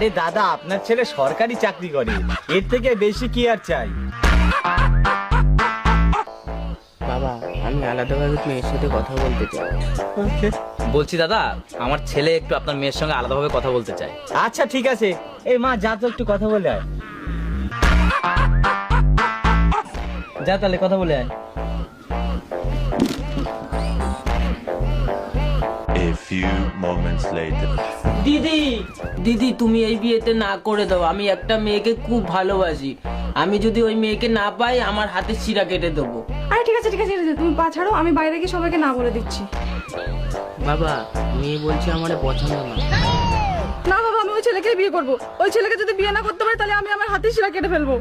আরে দাদা, আপনার ছেলে সরকারি চাকরি করে, এর থেকে বেশি কি আর চাই? বাবা, আমি আলাদাভাবে মেয়ের সাথে কথা বলতে চাই। বলছি দাদা, আমার ছেলে একটু আপনার মেয়ের সঙ্গে আলাদাভাবে কথা বলতে চায়। আচ্ছা ঠিক আছে, এই মা যা তো একটু কথা বলে আয়। যা তাহলে কথা বলে আয়। A few moments later. দিদি তুমি এই বিয়েতে না করে দাও। আমি একটা মেয়েকে খুব ভালোবাসি। আমি যদি ওই মেয়েকে না পাই, আমার হাতে শিরা কেটে দেবো। আরে ঠিক আছে ঠিক আছে, তুমি পা ছাড়ো, আমি বাইরে গিয়ে সবাইকে না বলে দিচ্ছি। বাবা, মেয়ে বলছে আমার পছন্দ না। না বাবা, আমি ওই ছেলেকেই বিয়ে করবো। ওই ছেলেকে যদি বিয়ে না করতে পারি, তাহলে আমি আমার হাতে শিরা কেটে ফেলবো।